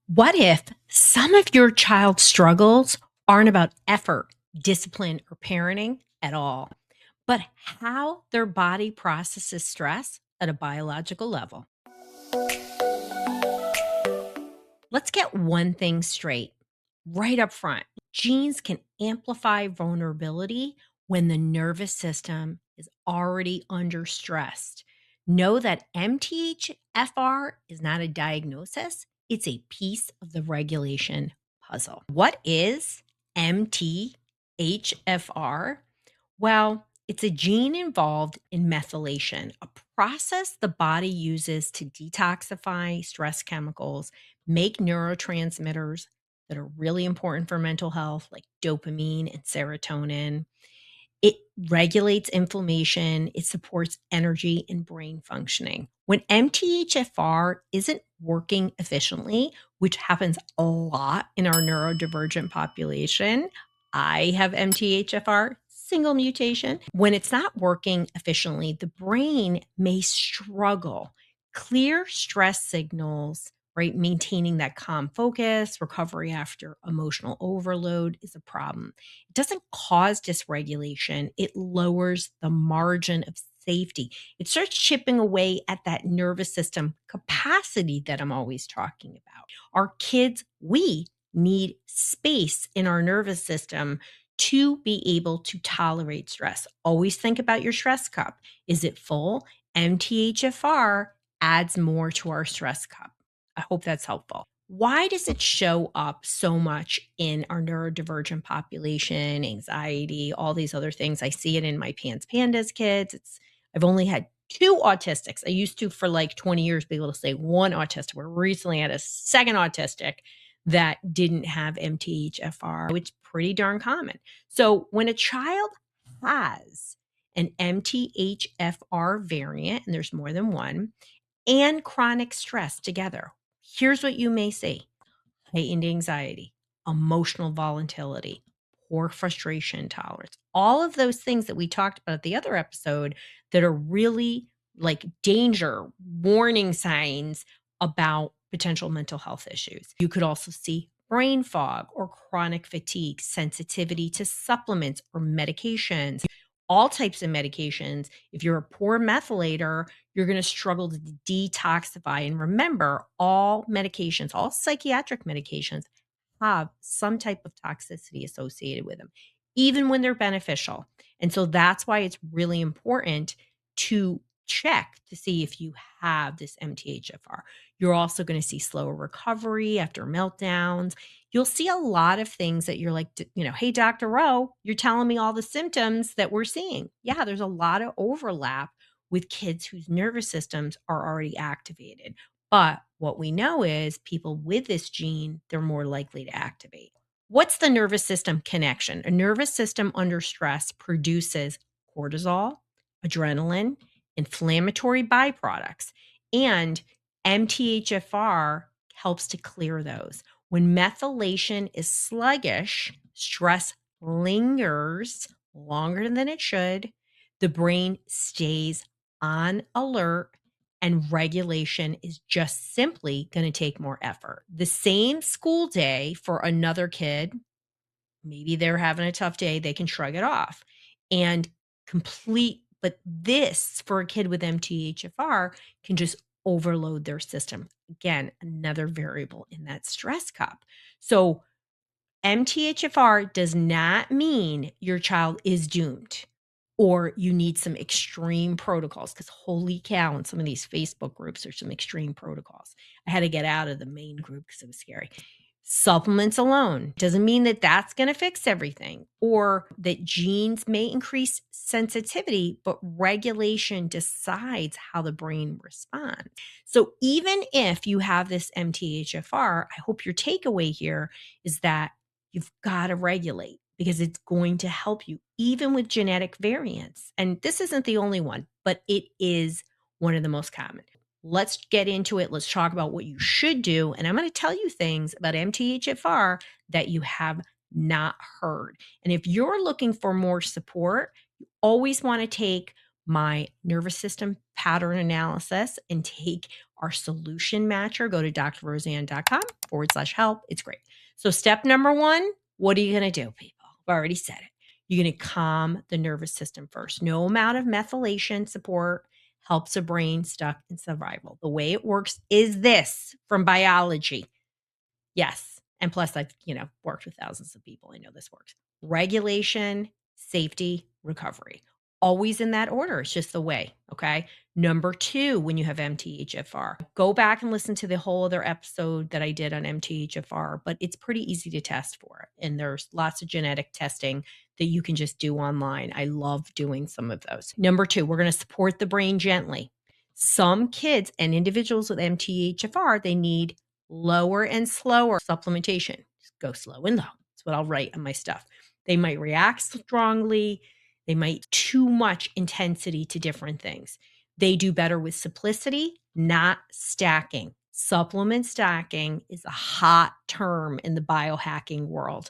What if some of your child's struggles aren't about effort, discipline, or parenting at all, but how their body processes stress at a biological level? Let's get one thing straight right up front. Genes can amplify vulnerability when the nervous system is already under stress. Know that MTHFR is not a diagnosis, it's a piece of the regulation puzzle. What is MTHFR? Well, it's a gene involved in methylation, a process the body uses to detoxify stress chemicals, make neurotransmitters that are really important for mental health, like dopamine and serotonin. It regulates inflammation, it supports energy and brain functioning. When MTHFR isn't working efficiently, which happens a lot in our neurodivergent population, I have MTHFR, single mutation. When it's not working efficiently, the brain may struggle. Clear stress signals, right? Maintaining that calm focus, recovery after emotional overload is a problem. It doesn't cause dysregulation, it lowers the margin of safety. It starts chipping away at that nervous system capacity that I'm always talking about. Our kids, we need space in our nervous system to be able to tolerate stress. Always think about your stress cup. Is it full? MTHFR adds more to our stress cup. I hope that's helpful. Why does it show up so much in our neurodivergent population, anxiety, all these other things? I see it in my Pants Pandas kids. I've only had two autistics. I used to, for like 20 years, be able to say one autistic. We recently had a second autistic that didn't have MTHFR, which is pretty darn common. So when a child has an MTHFR variant, and there's more than one, and chronic stress together, here's what you may see: heightened anxiety, emotional volatility, poor frustration tolerance, all of those things that we talked about at the other episode that are really like danger warning signs about potential mental health issues. You could also see brain fog or chronic fatigue, sensitivity to supplements or medications, all types of medications. If you're a poor methylator, you're going to struggle to detoxify. And remember, all medications, all psychiatric medications have some type of toxicity associated with them, even when they're beneficial. And so that's why it's really important to check to see if you have this MTHFR. You're also going to see slower recovery after meltdowns. You'll see a lot of things that you're like, hey, Dr. Rowe, you're telling me all the symptoms that we're seeing. Yeah, there's a lot of overlap with kids whose nervous systems are already activated. But what we know is people with this gene, they're more likely to activate. What's the nervous system connection? A nervous system under stress produces cortisol, adrenaline, inflammatory byproducts, and MTHFR helps to clear those. When methylation is sluggish, stress lingers longer than it should. The brain stays on alert, and regulation is just simply going to take more effort. The same school day for another kid, maybe they're having a tough day, they can shrug it off and complete. But this for a kid with MTHFR can just overload their system. Again, another variable in that stress cup. So MTHFR does not mean your child is doomed or you need some extreme protocols, because holy cow, in some of these Facebook groups, there's some extreme protocols. I had to get out of the main group because it was scary. Supplements alone doesn't mean that that's going to fix everything, or that genes may increase sensitivity, but regulation decides how the brain responds. So even if you have this MTHFR, I hope your takeaway here is that you've got to regulate, because it's going to help you even with genetic variants. And this isn't the only one, but it is one of the most common. Let's get into it. Let's talk about what you should do. And I'm going to tell you things about MTHFR that you have not heard. And if you're looking for more support, you always want to take my nervous system pattern analysis and take our solution matcher. Go to drroseann.com/help. It's great. So, step number one, what are you going to do, people? I've already said it. You're going to calm the nervous system first. No amount of methylation support helps a brain stuck in survival. The way it works is this from biology. Yes. And plus, I've, worked with thousands of people. I know this works. Regulation, safety, recovery. Always in that order. It's just the way. Okay. Number two, when you have MTHFR, go back and listen to the whole other episode that I did on MTHFR, but it's pretty easy to test for it. And there's lots of genetic testing that you can just do online. I love doing some of those. Number two, we're going to support the brain gently. Some kids and individuals with MTHFR, they need lower and slower supplementation. Just go slow and low. That's what I'll write on my stuff. They might react strongly. They might too much intensity to different things. They do better with simplicity, not stacking. Supplement stacking is a hot term in the biohacking world,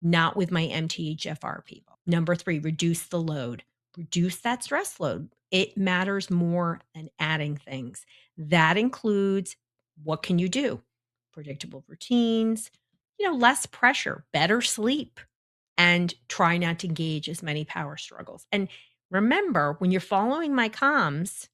not with my MTHFR people. Number three, reduce the load. Reduce that stress load. It matters more than adding things. That includes what can you do? Predictable routines, less pressure, better sleep, and try not to engage as many power struggles. And remember, when you're following my comms,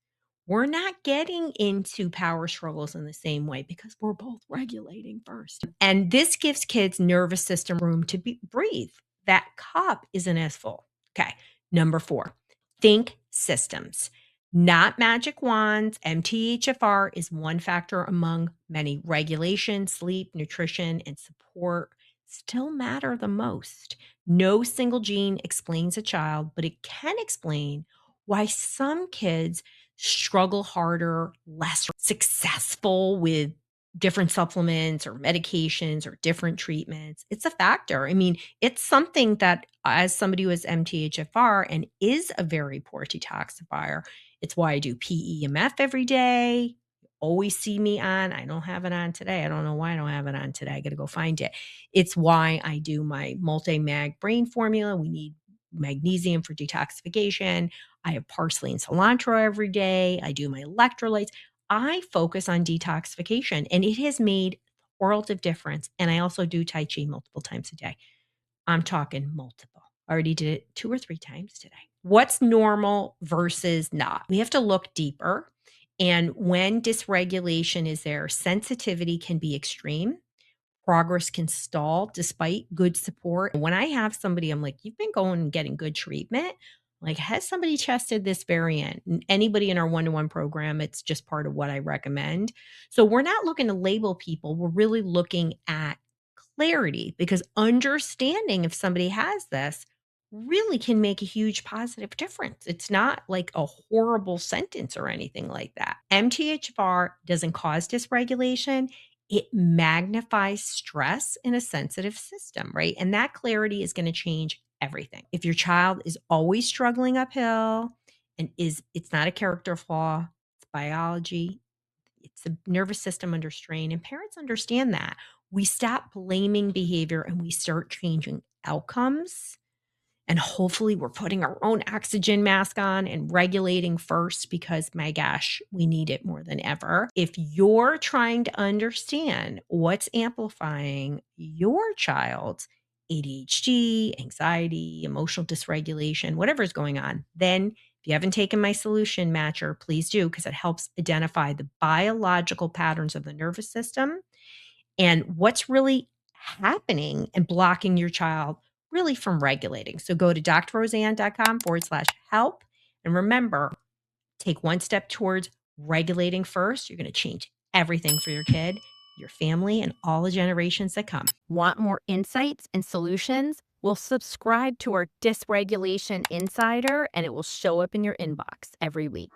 we're not getting into power struggles in the same way because we're both regulating first. And this gives kids' nervous system room to breathe. That cup isn't as full. Okay. Number four, think systems, not magic wands. MTHFR is one factor among many. Regulation, sleep, nutrition, and support still matter the most. No single gene explains a child, but it can explain why some kids struggle harder, less successful with different supplements or medications or different treatments. It's a factor. I mean, it's something that as somebody who has MTHFR and is a very poor detoxifier, it's why I do PEMF every day. Always see me on. I don't have it on today. I don't know why I don't have it on today. I got to go find it. It's why I do my multi-mag brain formula. We need magnesium for detoxification. I have parsley and cilantro every day. I do my electrolytes. I focus on detoxification and it has made a world of difference. And I also do Tai Chi multiple times a day. I'm talking multiple. I already did it 2 or 3 times today. What's normal versus not? We have to look deeper. And when dysregulation is there, sensitivity can be extreme. Progress can stall despite good support. When I have somebody, I'm like, you've been going and getting good treatment. Like, has somebody tested this variant? Anybody in our one-to-one program, it's just part of what I recommend. So we're not looking to label people. We're really looking at clarity because understanding if somebody has this really can make a huge positive difference. It's not like a horrible sentence or anything like that. MTHFR doesn't cause dysregulation. It magnifies stress in a sensitive system, right? And that clarity is going to change everything. If your child is always struggling uphill and it's not a character flaw, it's biology, it's the nervous system under strain, and parents understand that. We stop blaming behavior and we start changing outcomes. And hopefully, we're putting our own oxygen mask on and regulating first because, my gosh, we need it more than ever. If you're trying to understand what's amplifying your child's ADHD, anxiety, emotional dysregulation, whatever is going on, then if you haven't taken my solution matcher, please do because it helps identify the biological patterns of the nervous system and what's really happening and blocking your child really from regulating. So go to drroseann.com/help. And remember, take one step towards regulating first. You're going to change everything for your kid, your family, and all the generations that come. Want more insights and solutions? Well, subscribe to our Dysregulation Insider and it will show up in your inbox every week.